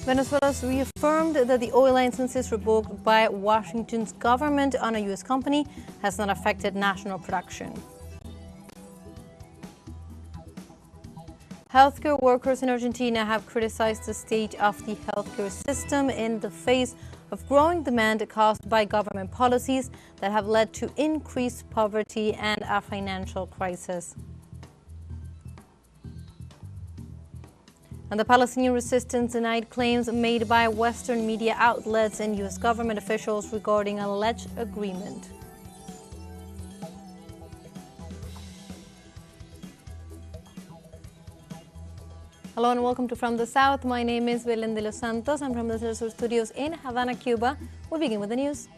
Venezuela's reaffirmed that the oil licenses revoked by Washington's government on a U.S. company has not affected national production. Healthcare workers in Argentina have criticized the state of the healthcare system in the face of growing demand caused by government policies that have led to increased poverty and a financial crisis. And the Palestinian resistance denied claims made by Western media outlets and U.S. government officials regarding an alleged agreement. Hello and welcome to From the South. My name is Belén de los Santos. I'm from the teleSUR studios in Havana, Cuba. We begin with the news.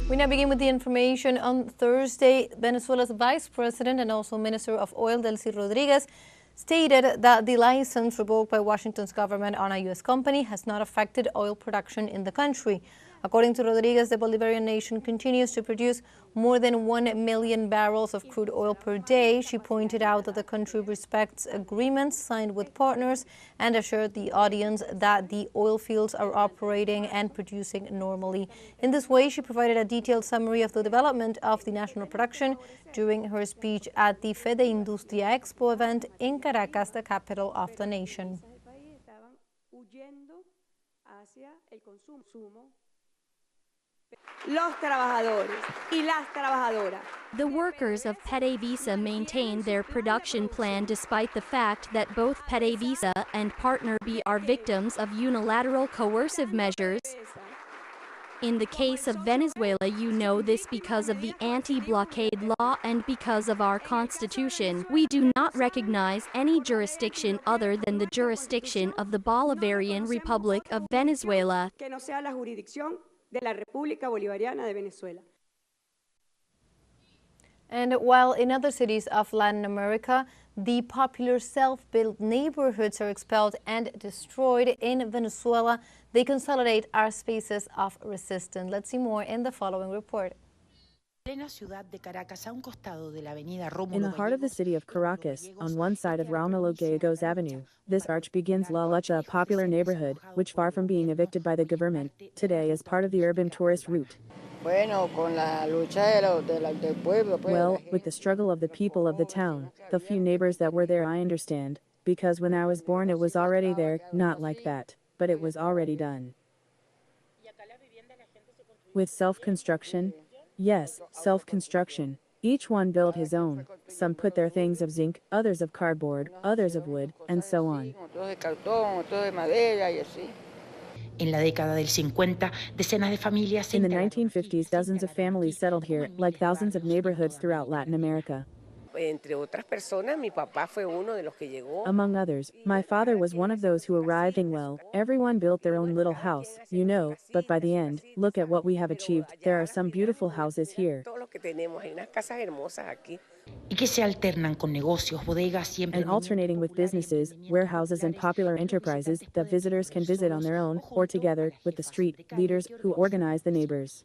We now begin with the information. On Thursday, Venezuela's Vice President and also Minister of Oil, Delcy Rodriguez, stated that the license revoked by Washington's government on a U.S. company has not affected oil production in the country. According to Rodriguez, the Bolivarian nation continues to produce more than 1 million barrels of crude oil per day. She pointed out that the country respects agreements signed with partners and assured the audience that the oil fields are operating and producing normally. In this way, she provided a detailed summary of the development of the national production during her speech at the Fede Industria Expo event in Caracas, the capital of the nation. The workers of PDVSA maintain their production plan despite the fact that both PDVSA and Partner B are victims of unilateral coercive measures. In the case of Venezuela, you know this because of the anti-blockade law and because of our constitution. We do not recognize any jurisdiction other than the jurisdiction of the Bolivarian Republic of Venezuela. And while in other cities of Latin America, the popular self-built neighborhoods are expelled and destroyed, in Venezuela, they consolidate our spaces of resistance. Let's see more in the following report. In the heart of the city of Caracas, on one side of Rómulo Gallegos Avenue, this arch begins La Lucha, a popular neighborhood, which, far from being evicted by the government, today is part of the urban tourist route. Well, with the struggle of the people of the town, the few neighbors that were there, I understand, because when I was born it was already there, not like that, but it was already done. With self-construction? Yes, self-construction. Each one built his own. Some put their things of zinc, others of cardboard, others of wood, and so on. In the 1950s, dozens of families settled here, like thousands of neighborhoods throughout Latin America. Among others, my father was one of those who arrived, and well, everyone built their own little house, you know, but by the end, look at what we have achieved. There are some beautiful houses here. And alternating with businesses, warehouses and popular enterprises that visitors can visit on their own or together with the street leaders who organize the neighbors.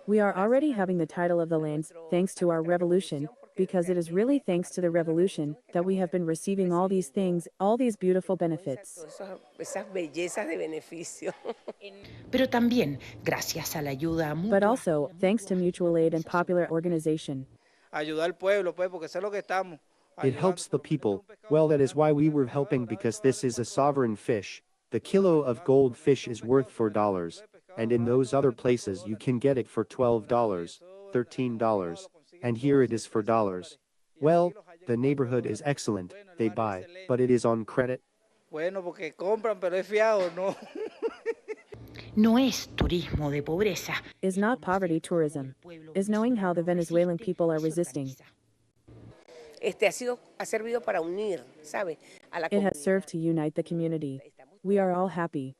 We are already having the title of the lands, thanks to our revolution, because it is really thanks to the revolution that we have been receiving all these things, all these beautiful benefits. But also, thanks to mutual aid and popular organization. It helps the people. Well, that is why we were helping, because this is a sovereign fish. The kilo of goldfish is worth $4, and in those other places you can get it for $12, $13, and here it is $4. Well, the neighborhood is excellent, they buy, but it is on credit. Is not poverty tourism, is knowing how the Venezuelan people are resisting. It has served to unite the community. We are all happy.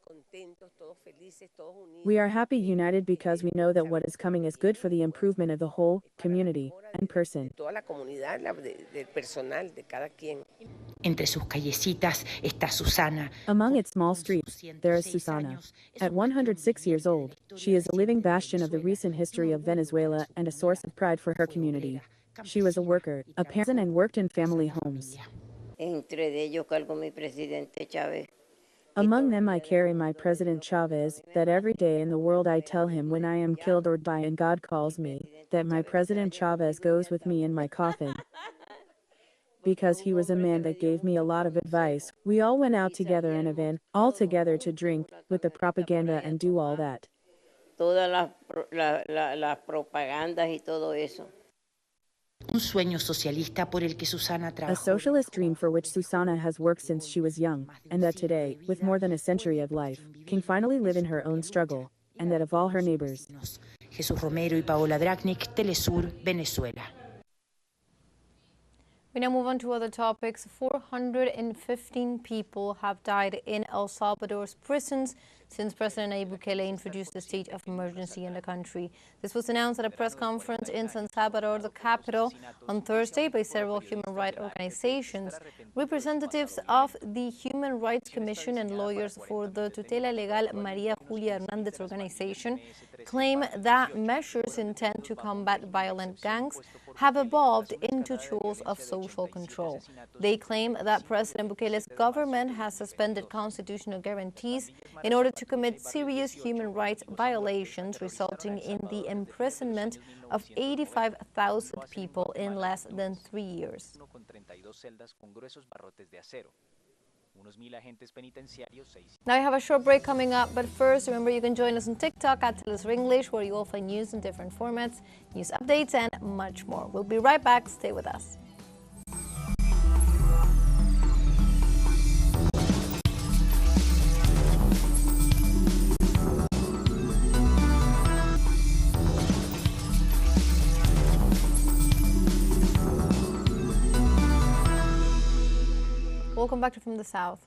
We are happy, united, because we know that what is coming is good for the improvement of the whole community and person. Entre sus callecitas está Susana. Among its small streets, there is Susana. At 106 years old, she is a living bastion of the recent history of Venezuela and a source of pride for her community. She was a worker, a parent, and worked in family homes. Entre ellos cargo mi presidente Chávez. Among them I carry my President Chavez, that every day in the world I tell him when I am killed or die and God calls me, that my President Chavez goes with me in my coffin. Because he was a man that gave me a lot of advice, we all went out together in a van, all together to drink, with the propaganda and do all that. Todas las propagandas y todo eso. Un sueño socialista por el que Susana A trabajó. socialist dream for which Susana has worked since she was young, and that today, with more than a century of life, can finally live in her own struggle, and that of all her neighbors. Jesús Romero y Paola Drachnik, teleSUR, Venezuela. We now move on to other topics. 415 people have died in El Salvador's prisons since President Nayib Bukele introduced a state of emergency in the country. This was announced at a press conference in San Salvador, the capital, on Thursday by several human rights organizations. Representatives of the Human Rights Commission and lawyers for the Tutela Legal María Julia Hernández organization claim that measures intended to combat violent gangs have evolved into tools of social control. They claim that President Bukele's government has suspended constitutional guarantees in order to commit serious human rights violations, resulting in the imprisonment of 85,000 people in less than 3 years. Now I have a short break coming up, but first remember you can join us on TikTok at teleSUR English, where you will find news in different formats, news updates and much more. We'll be right back. Stay with us. Welcome back to From the South.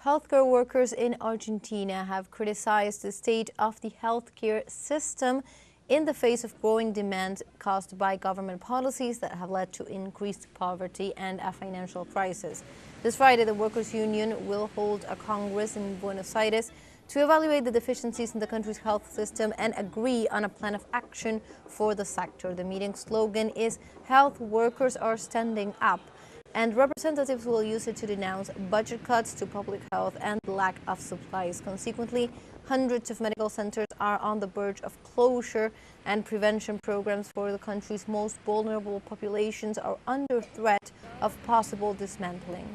Healthcare workers in Argentina have criticized the state of the healthcare system in the face of growing demand caused by government policies that have led to increased poverty and a financial crisis. This Friday, the Workers' Union will hold a congress in Buenos Aires to evaluate the deficiencies in the country's health system and agree on a plan of action for the sector. The meeting's slogan is "Health Workers Are Standing Up," and representatives will use it to denounce budget cuts to public health and lack of supplies. Consequently, hundreds of medical centers are on the verge of closure, and prevention programs for the country's most vulnerable populations are under threat of possible dismantling.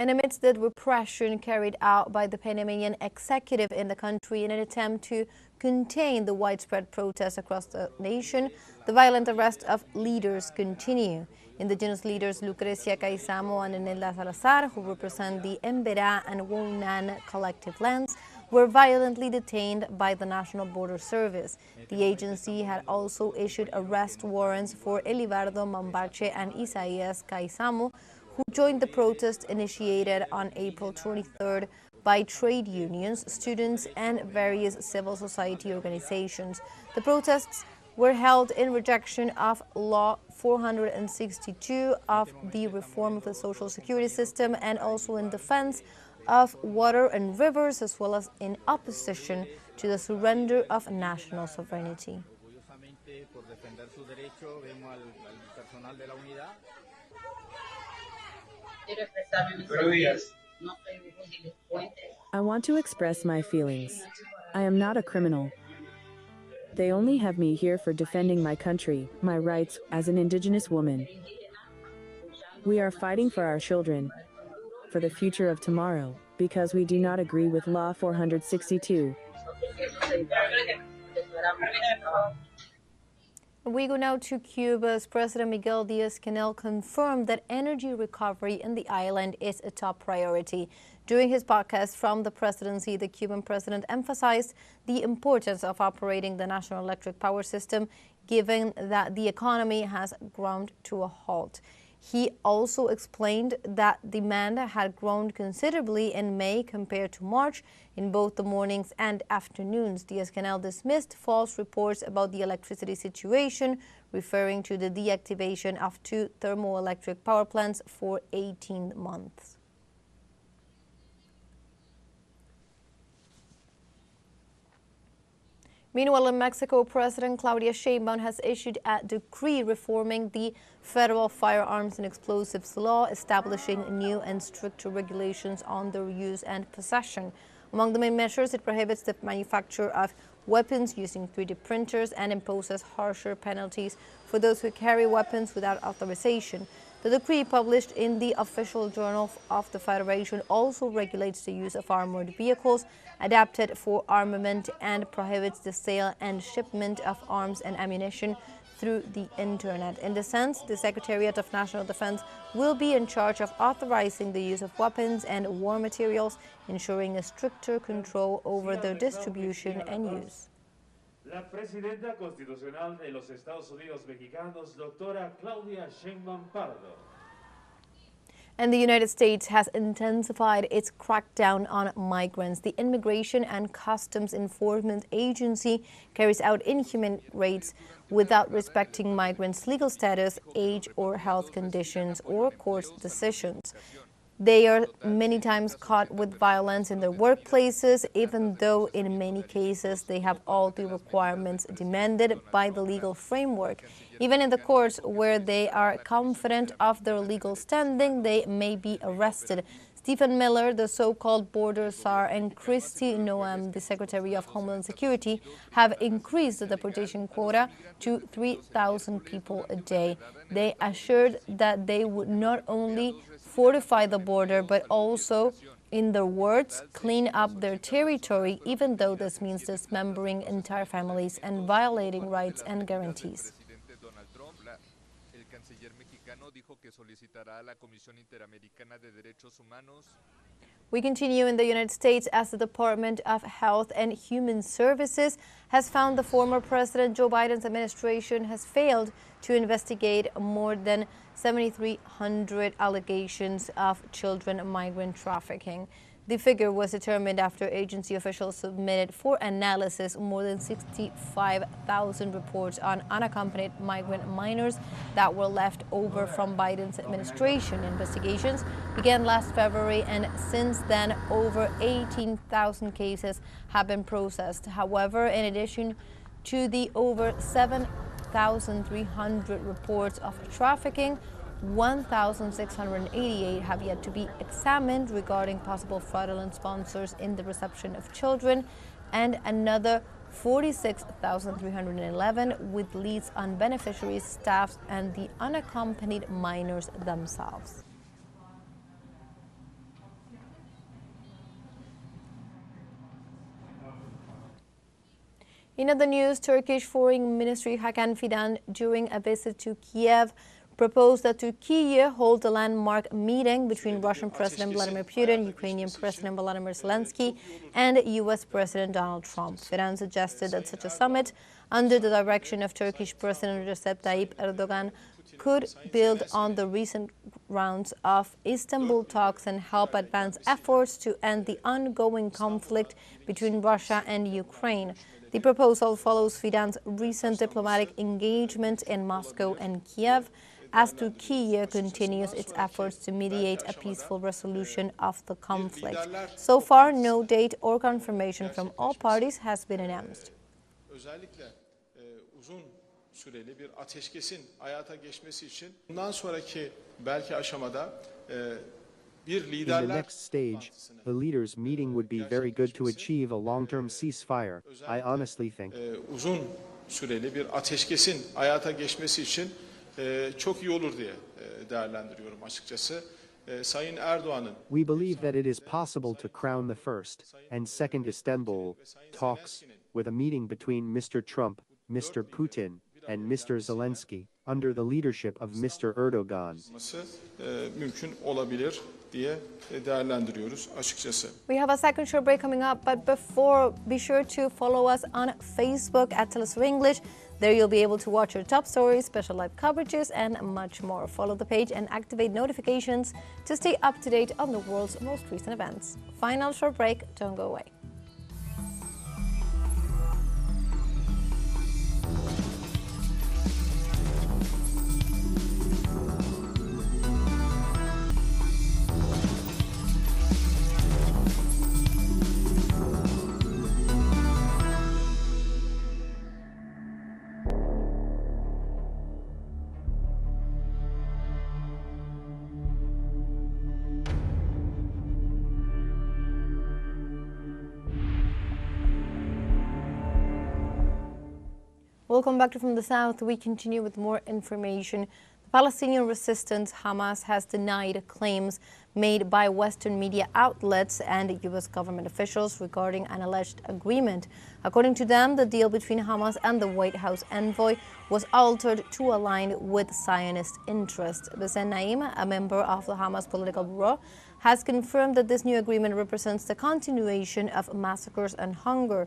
And amidst the repression carried out by the Panamanian executive in the country in an attempt to contain the widespread protests across the nation, the violent arrest of leaders continue. Indigenous leaders Lucrecia Caizamo and Enelda Salazar, who represent the Emberá and Wonan collective lands, were violently detained by the National Border Service. The agency had also issued arrest warrants for Elibardo Mambache and Isaías Caizamo, who joined the protest initiated on April 23rd by trade unions, students, and various civil society organizations. The protests were held in rejection of Law 462 of the reform of the social security system, and also in defense of water and rivers, as well as in opposition to the surrender of national sovereignty. I want to express my feelings. I am not a criminal. They only have me here for defending my country, my rights, as an indigenous woman. We are fighting for our children, for the future of tomorrow, because we do not agree with Law 462. We go now to Cuba's President Miguel Díaz-Canel confirmed that energy recovery in the island is a top priority. During his podcast from the presidency, the Cuban president emphasized the importance of operating the national electric power system, given that the economy has ground to a halt. He also explained that demand had grown considerably in May compared to March in both the mornings and afternoons. Díaz-Canel dismissed false reports about the electricity situation, referring to the deactivation of 2 thermoelectric power plants for 18 months. Meanwhile, in Mexico, President Claudia Sheinbaum has issued a decree reforming the federal firearms and explosives law, establishing new and stricter regulations on their use and possession. Among the main measures, it prohibits the manufacture of weapons using 3D printers and imposes harsher penalties for those who carry weapons without authorization. The decree, published in the official journal of the Federation, also regulates the use of armored vehicles adapted for armament and prohibits the sale and shipment of arms and ammunition through the internet. In this sense, the Secretariat of National Defense will be in charge of authorizing the use of weapons and war materials, ensuring a stricter control over their distribution and use. La presidenta constitucional de los Estados Unidos mexicanos, doctora Claudia Sheinbaum Pardo. And the United States has intensified its crackdown on migrants. The Immigration and Customs Enforcement Agency carries out inhumane raids without respecting migrants' legal status, age, or health conditions, or court decisions. They are many times caught with violence in their workplaces, even though in many cases they have all the requirements demanded by the legal framework. Even in the courts where they are confident of their legal standing, they may be arrested. Stephen Miller, the so-called border czar, and Kristi Noem, the Secretary of Homeland Security, have increased the deportation quota to 3,000 people a day. They assured that they would not only fortify the border, but also, in their words, clean up their territory, even though this means dismembering entire families and violating rights and guarantees. We continue in the United States as the Department of Health and Human Services has found the former President Joe Biden's administration has failed to investigate more than 7,300 allegations of children migrant trafficking. The figure was determined after agency officials submitted for analysis more than 65,000 reports on unaccompanied migrant minors that were left over from Biden's administration. Investigations began last February, and since then, over 18,000 cases have been processed. However, in addition to the over 7,300 reports of trafficking, 1,688 have yet to be examined regarding possible fraudulent sponsors in the reception of children, and another 46,311 with leads on beneficiaries, staff, and the unaccompanied minors themselves. In other news, Turkish Foreign Ministry Hakan Fidan, during a visit to Kiev, proposed that Turkey hold a landmark meeting between Russian President Vladimir Putin, Ukrainian President Volodymyr Zelensky, and U.S. President Donald Trump. Fidan suggested that such a summit, under the direction of Turkish President Recep Tayyip Erdogan, could build on the recent rounds of Istanbul talks and help advance efforts to end the ongoing conflict between Russia and Ukraine. The proposal follows Fidan's recent diplomatic engagement in Moscow and Kiev, as Turkey continues its efforts to mediate a peaceful resolution of the conflict. So far, no date or confirmation from all parties has been announced. Süreli bir ateşkesin hayata geçmesi için bundan sonraki belki aşamada bir liderler. In the next stage, the leaders' meeting would be very good to achieve a long-term ceasefire. I honestly think. Uzun süreli bir ateşkesin hayata geçmesi için çok iyi olur diye değerlendiriyorum açıkçası. Sayın Erdoğan'ın. We believe that it is possible to crown the first and second Istanbul talks with a meeting between Mr. Trump, Mr. Putin, and Mr. Zelensky under the leadership of Mr. Erdogan. Mümkün olabilir diye değerlendiriyoruz açıkçası. We have a second short break coming up, but before, be sure to follow us on Facebook at teleSUR English. There you'll be able to watch your top stories, special live coverages, and much more. Follow the page and activate notifications to stay up to date on the world's most recent events. Final short break, don't go away. Welcome back to From the South. We continue with more information. The Palestinian resistance, Hamas, has denied claims made by Western media outlets and U.S. government officials regarding an alleged agreement. According to them, the deal between Hamas and the White House envoy was altered to align with Zionist interests. Besen Naim, a member of the Hamas political bureau, has confirmed that this new agreement represents the continuation of massacres and hunger.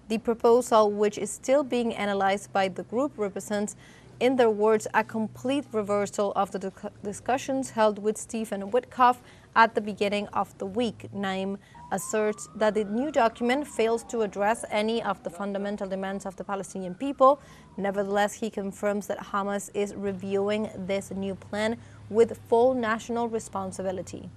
The proposal, which is still being analyzed by the group, represents, in their words, a complete reversal of the discussions held with Stephen Witkoff at the beginning of the week. Naim asserts that the new document fails to address any of the fundamental demands of the Palestinian people. Nevertheless, he confirms that Hamas is reviewing this new plan with full national responsibility.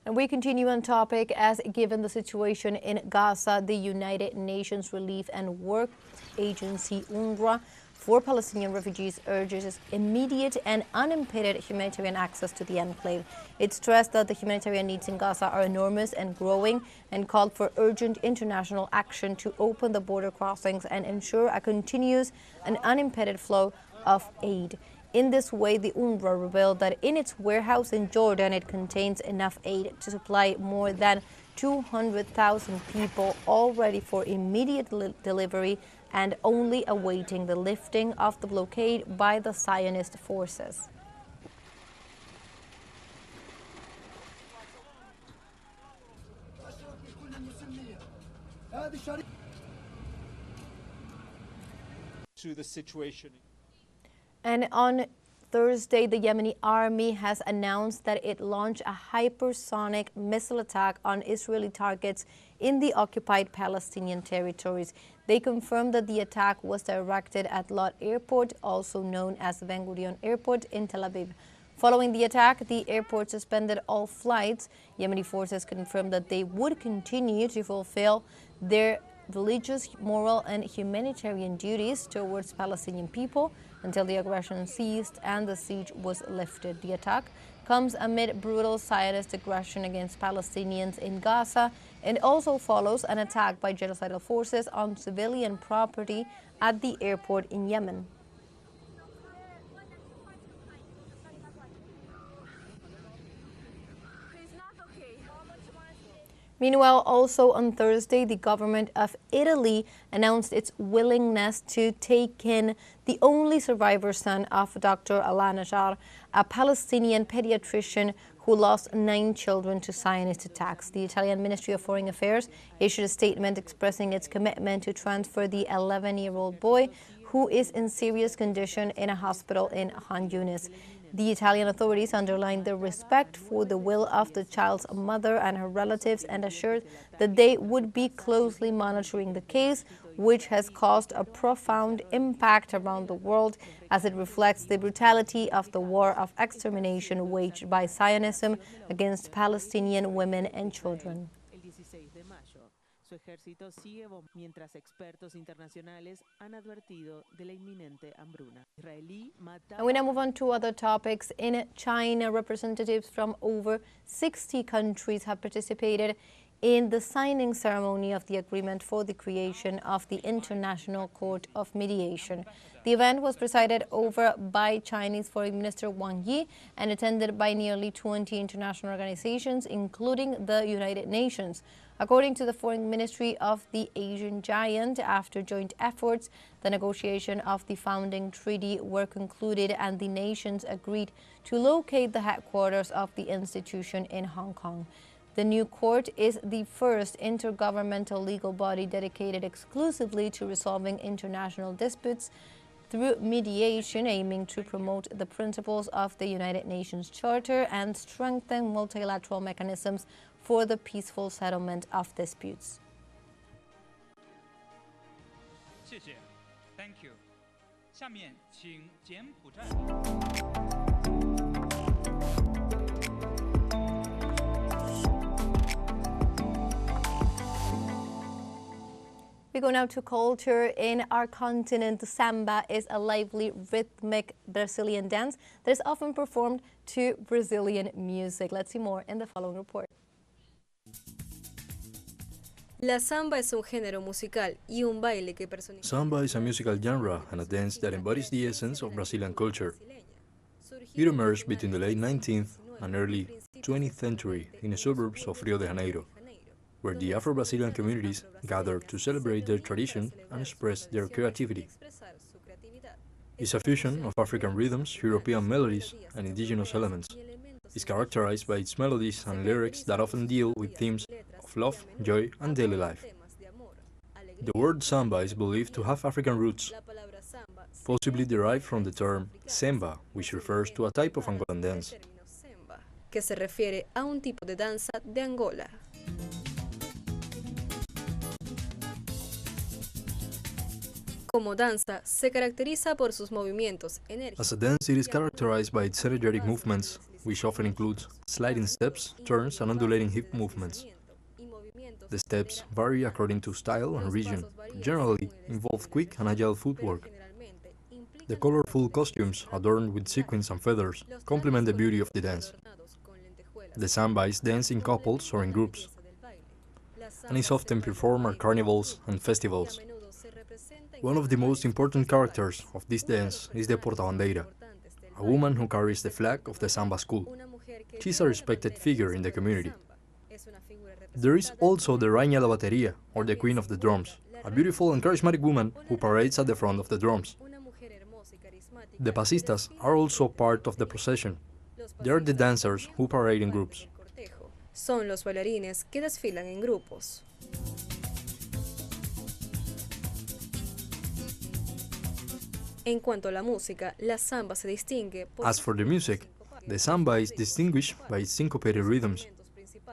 And we continue on topic as given the situation in Gaza, the United Nations Relief and Work Agency, UNRWA, for Palestinian refugees urges immediate and unimpeded humanitarian access to the enclave. It stressed that the humanitarian needs in Gaza are enormous and growing and called for urgent international action to open the border crossings and ensure a continuous and unimpeded flow of aid. In this way, the UNRWA revealed that in its warehouse in Jordan, it contains enough aid to supply more than 200,000 people, all ready for immediate delivery and only awaiting the lifting of the blockade by the Zionist forces. To the situation. And on Thursday, the Yemeni army has announced that it launched a hypersonic missile attack on Israeli targets in the occupied Palestinian territories. They confirmed that the attack was directed at Lod Airport, also known as Ben Gurion Airport in Tel Aviv. Following the attack, the airport suspended all flights. Yemeni forces confirmed that they would continue to fulfill their religious, moral, and humanitarian duties towards Palestinian people until the aggression ceased and the siege was lifted. The attack comes amid brutal Zionist aggression against Palestinians in Gaza and also follows an attack by genocidal forces on civilian property at the airport in Yemen. Meanwhile, also on Thursday, the government of Italy announced its willingness to take in the only survivor son of Dr. Ala Najjar, a Palestinian pediatrician who lost 9 children to Zionist attacks. The Italian Ministry of Foreign Affairs issued a statement expressing its commitment to transfer the 11-year-old boy who is in serious condition in a hospital in Khan Yunis. The Italian authorities underlined their respect for the will of the child's mother and her relatives and assured that they would be closely monitoring the case, which has caused a profound impact around the world as it reflects the brutality of the war of extermination waged by Zionism against Palestinian women and children. Su ejército sigue mientras expertos internacionales han advertido de la inminente hambruna. And we now move on to other topics. In China, representatives from over 60 countries have participated in the signing ceremony of the agreement for the creation of the International Court of Mediation. The event was presided over by Chinese Foreign Minister Wang Yi and attended by nearly 20 international organizations, including the United Nations. According to the Foreign Ministry of the Asian giant, after joint efforts, the negotiation of the founding treaty were concluded and the nations agreed to locate the headquarters of the institution in Hong Kong. The new court is the first intergovernmental legal body dedicated exclusively to resolving international disputes through mediation, aiming to promote the principles of the United Nations Charter and strengthen multilateral mechanisms for the peaceful settlement of disputes. Thank you. 下面请柬埔寨。 We go now to culture. In our continent, samba is a lively, rhythmic Brazilian dance that is often performed to Brazilian music. Let's see more in the following report. La samba es un género musical y un baile que personifica. Samba is a musical genre and a dance that embodies the essence of Brazilian culture. It emerged between the late 19th and early 20th century in the suburbs of Rio de Janeiro, where the Afro-Brazilian communities gathered to celebrate their tradition and express their creativity. It's a fusion of African rhythms, European melodies, and indigenous elements. It's characterized by its melodies and lyrics that often deal with themes of love, joy, and daily life. The word samba is believed to have African roots, possibly derived from the term semba, which refers to a type of Angolan dance. Que se refiere a un tipo de danza de Angola. Como danza, se caracteriza por sus movimientos enérgicos. As a dance, it is characterized by its energetic movements, which often include sliding steps, turns, and undulating hip movements. The steps vary according to style and region, but generally involve quick and agile footwork. The colorful costumes, adorned with sequins and feathers, complement the beauty of the dance. The samba is danced in couples or in groups, and is often performed at carnivals and festivals. One of the most important characters of this dance is the portabandeira, a woman who carries the flag of the samba school. She is a respected figure in the community. There is also the Rainha da Bateria, or the Queen of the Drums, a beautiful and charismatic woman who parades at the front of the drums. The pasistas are also part of the procession. They are the dancers who parade in groups. Son los bailarines que desfilan en grupos. En cuanto a la música, la samba se distingue por... As for the music, the samba is distinguished by its syncopated rhythms.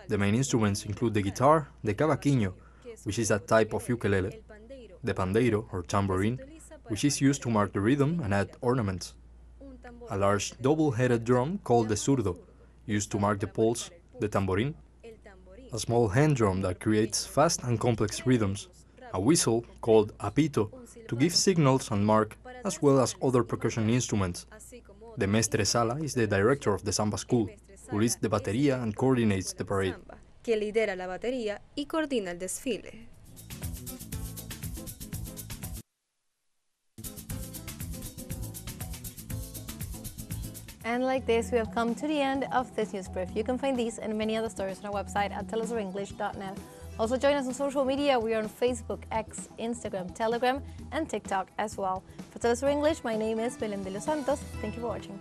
The main instruments include the guitar, the cavaquinho, which is a type of ukulele, the pandeiro or tambourine, which is used to mark the rhythm and add ornaments, a large double-headed drum called the surdo, used to mark the pulse, the tambourine, a small hand drum that creates fast and complex rhythms, a whistle called apito to give signals and mark, as well as other percussion instruments. The mestre sala is the director of the samba school, who leads the batería and coordinates the parade. Que lidera la batería y coordina el desfile. And like this, we have come to the end of this news brief. You can find these and many other stories on our website at telesurenglish.net. Also join us on social media. We are on Facebook, X, Instagram, Telegram, and TikTok as well. For TeleSUR English, my name is Belén de los Santos. Thank you for watching.